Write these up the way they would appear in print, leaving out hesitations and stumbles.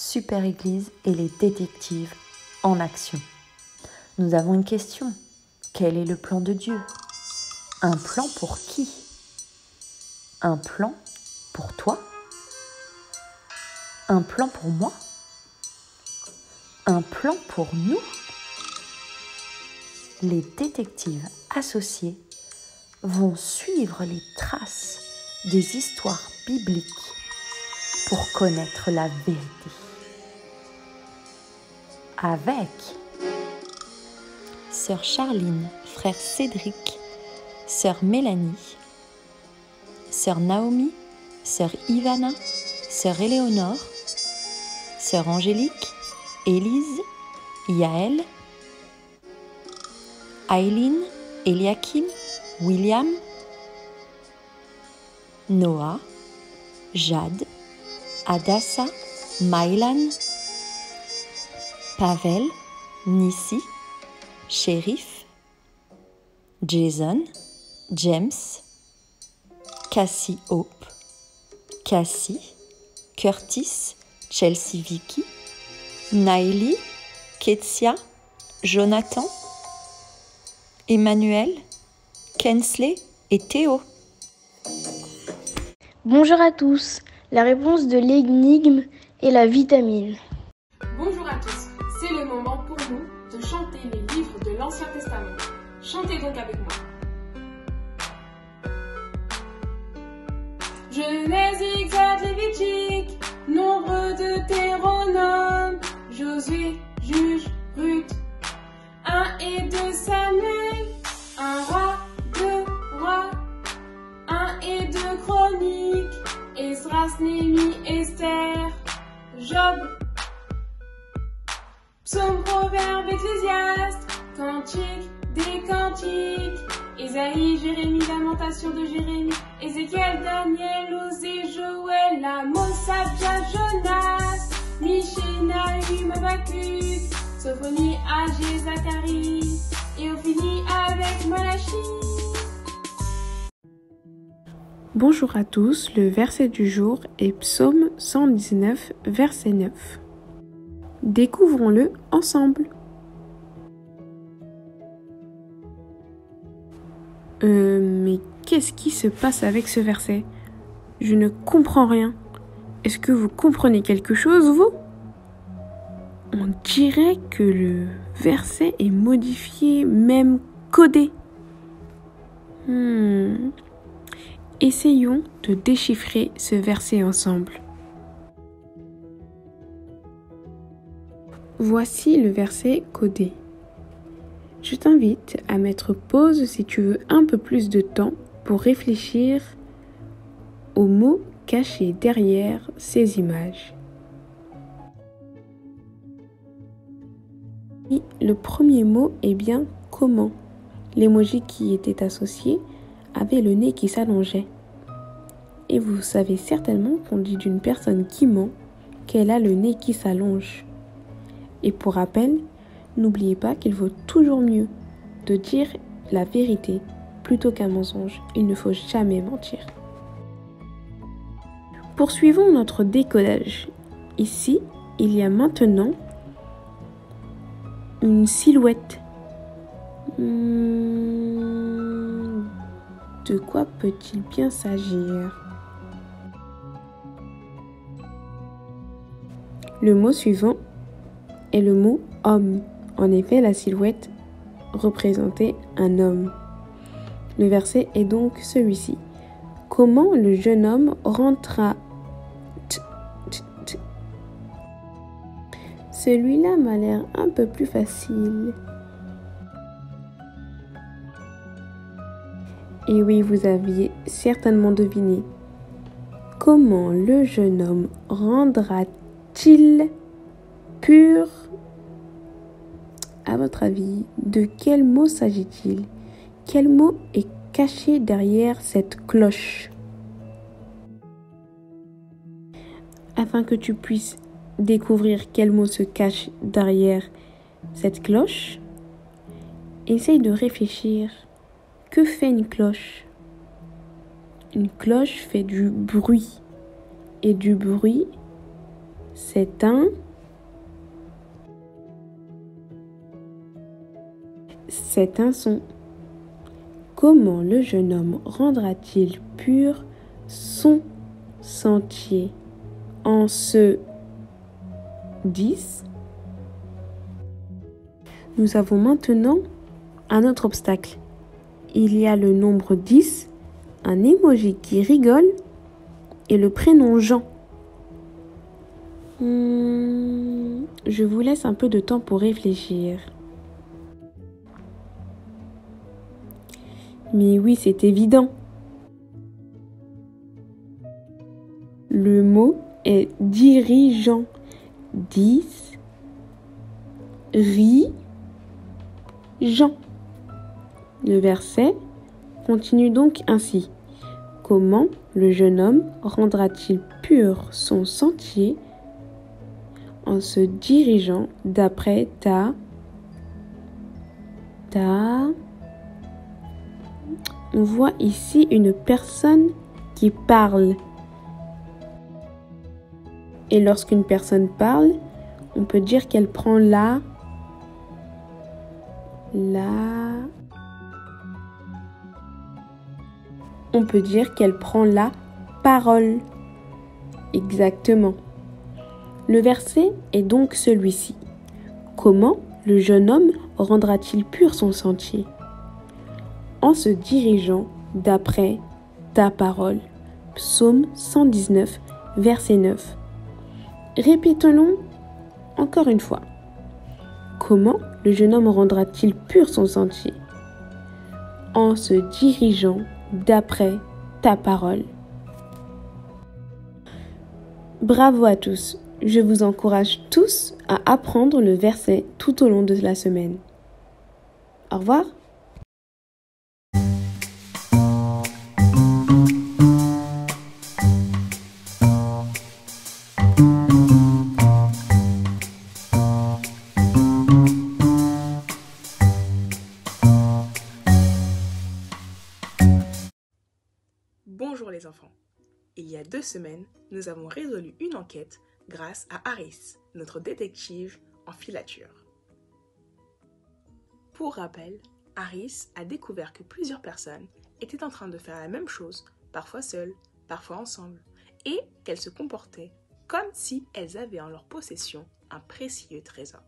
Super Église et les détectives en action. Nous avons une question. Quel est le plan de Dieu? Un plan pour qui? Un plan pour toi? Un plan pour moi? Un plan pour nous? Les détectives associés vont suivre les traces des histoires bibliques pour connaître la vérité. Avec sœur Charline, frère Cédric, sœur Mélanie, sœur Naomi, sœur Ivana, sœur Éléonore, sœur Angélique, Élise, Yaël, Aileen, Eliakim, William, Noah, Jade, Adassa, Maïlan, Pavel, Nissi, Shérif, Jason, James, Cassie Hope, Cassie, Curtis, Chelsea Vicky, Naïli, Ketsia, Jonathan, Emmanuel, Kensley et Théo. Bonjour à tous. La réponse de l'énigme est la vitamine. Bonjour à tous. C'est le moment pour nous de chanter les livres de l'Ancien Testament. Chantez donc avec moi. Genèse, Exode, Lévitique, Nombre, Deutéronome, Josué, Juge, Ruth, 1 et 2 Samuel, 1 roi, 2 rois, 1 et 2 chroniques, Esdras, Néhémie, Esther, Job, Psaume, Proverbe, Ecclésiaste, Cantique, des Cantiques, Ésaïe, Jérémie, Lamentation de Jérémie, Ézéchiel, Daniel, Osée, Joël, Amos, Abdia, Jonas, Michée, Nahum, Habacuc, Sophonie, Agé, Zacharie, et on finit avec Malachie. Bonjour à tous, le verset du jour est Psaume 119, verset 9. Découvrons-le ensemble. Mais qu'est-ce qui se passe avec ce verset? Je ne comprends rien. Est-ce que vous comprenez quelque chose, vous? On dirait que le verset est modifié, même codé. Essayons de déchiffrer ce verset ensemble. Voici le verset codé. Je t'invite à mettre pause si tu veux un peu plus de temps pour réfléchir aux mots cachés derrière ces images. Et le premier mot est bien comment. L'émoji qui était associé avait le nez qui s'allongeait. Et vous savez certainement qu'on dit d'une personne qui ment qu'elle a le nez qui s'allonge. Et pour rappel, n'oubliez pas qu'il vaut toujours mieux de dire la vérité plutôt qu'un mensonge. Il ne faut jamais mentir. Poursuivons notre décodage. Ici, il y a maintenant une silhouette. De quoi peut-il bien s'agir? Le mot suivant est le mot homme. En effet, la silhouette représentait un homme. Le verset est donc celui-ci. Comment le jeune homme rentra? Celui-là m'a l'air un peu plus facile. Et oui, vous aviez certainement deviné. Comment le jeune homme rendra-t-il pur? À votre avis, de quel mot s'agit-il? Quel mot est caché derrière cette cloche? Afin que tu puisses découvrir quel mot se cache derrière cette cloche, essaye de réfléchir. Que fait une cloche? Une cloche fait du bruit. Et du bruit, C'est un son. Comment le jeune homme rendra-t-il pur son sentier en ce 10? Nous avons maintenant un autre obstacle. Il y a le nombre 10, un emoji qui rigole et le prénom Jean. Je vous laisse un peu de temps pour réfléchir. Mais oui, c'est évident. Le mot est dirigeant. 10, Jean. Le verset continue donc ainsi. Comment le jeune homme rendra-t-il pur son sentier en se dirigeant d'après ta... On voit ici une personne qui parle. Et lorsqu'une personne parle, on peut dire qu'elle prend On peut dire qu'elle prend la parole. Exactement. Le verset est donc celui-ci. Comment le jeune homme rendra-t-il pur son sentier? En se dirigeant d'après ta parole. Psaume 119, verset 9. Répétons-le encore une fois. Comment le jeune homme rendra-t-il pur son sentier? En se dirigeant d'après ta parole. Bravo à tous. Je vous encourage tous à apprendre le verset tout au long de la semaine. Au revoir. Bonjour les enfants. Il y a 2 semaines, nous avons résolu une enquête grâce à Harris, notre détective en filature. Pour rappel, Harris a découvert que plusieurs personnes étaient en train de faire la même chose, parfois seules, parfois ensemble, et qu'elles se comportaient comme si elles avaient en leur possession un précieux trésor.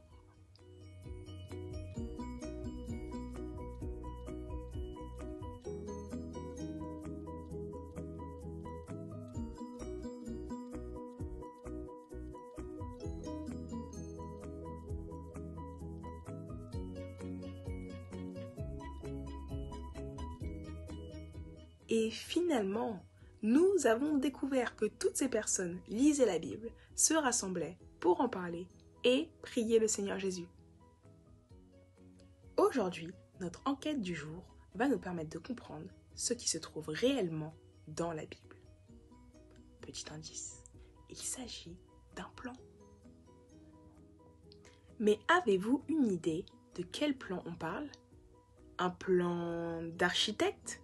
Et finalement, nous avons découvert que toutes ces personnes lisaient la Bible, se rassemblaient pour en parler et prier le Seigneur Jésus. Aujourd'hui, notre enquête du jour va nous permettre de comprendre ce qui se trouve réellement dans la Bible. Petit indice, il s'agit d'un plan. Mais avez-vous une idée de quel plan on parle? Un plan d'architecte?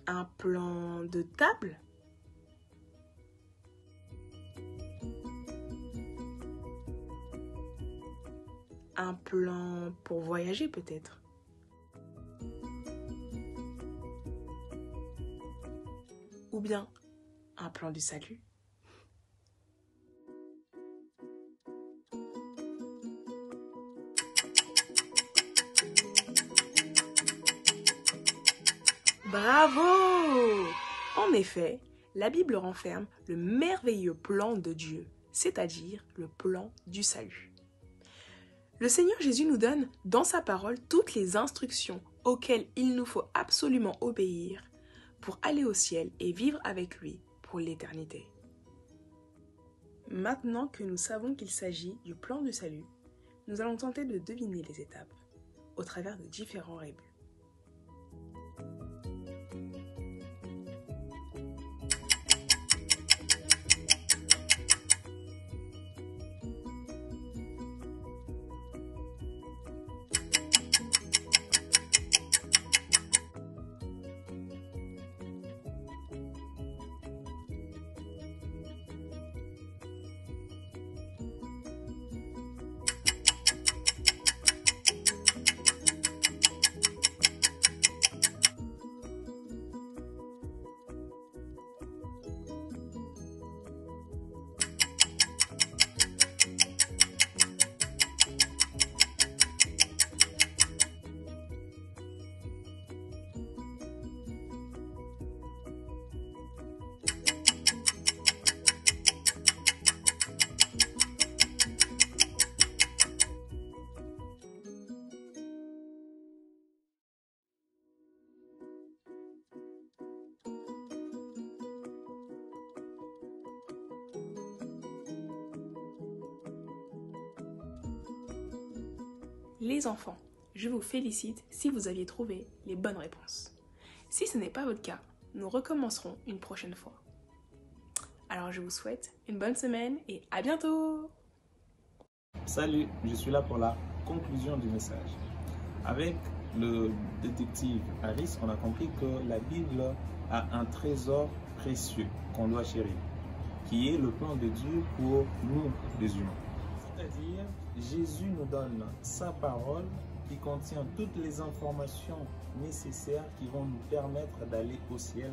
Un plan de table? Un plan pour voyager peut-être? Ou bien un plan du salut? Bravo! En effet, la Bible renferme le merveilleux plan de Dieu, c'est-à-dire le plan du salut. Le Seigneur Jésus nous donne dans sa parole toutes les instructions auxquelles il nous faut absolument obéir pour aller au ciel et vivre avec lui pour l'éternité. Maintenant que nous savons qu'il s'agit du plan du salut, nous allons tenter de deviner les étapes au travers de différents rébus. Les enfants, je vous félicite si vous aviez trouvé les bonnes réponses. Si ce n'est pas votre cas, nous recommencerons une prochaine fois. Alors je vous souhaite une bonne semaine et à bientôt! Salut, je suis là pour la conclusion du message. Avec le détective Harris, on a compris que la Bible a un trésor précieux qu'on doit chérir, qui est le plan de Dieu pour nous, les humains. C'est-à-dire, Jésus nous donne sa parole qui contient toutes les informations nécessaires qui vont nous permettre d'aller au ciel,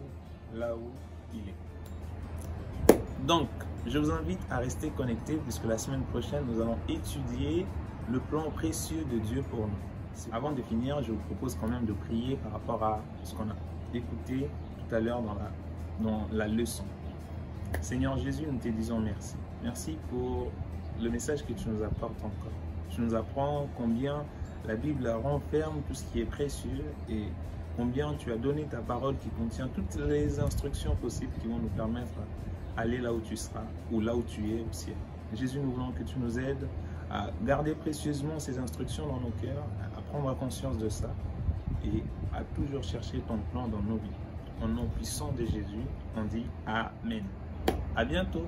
là où il est. Donc, je vous invite à rester connectés puisque la semaine prochaine, nous allons étudier le plan précieux de Dieu pour nous. Avant de finir, je vous propose quand même de prier par rapport à ce qu'on a écouté tout à l'heure dans la leçon. Seigneur Jésus, nous te disons merci. Merci pour le message que tu nous apportes encore. Tu nous apprends combien la Bible renferme tout ce qui est précieux et combien tu as donné ta parole qui contient toutes les instructions possibles qui vont nous permettre d'aller là où tu seras ou là où tu es au ciel. Jésus, nous voulons que tu nous aides à garder précieusement ces instructions dans nos cœurs, à prendre conscience de ça et à toujours chercher ton plan dans nos vies. Au nom puissant de Jésus, on dit Amen. À bientôt.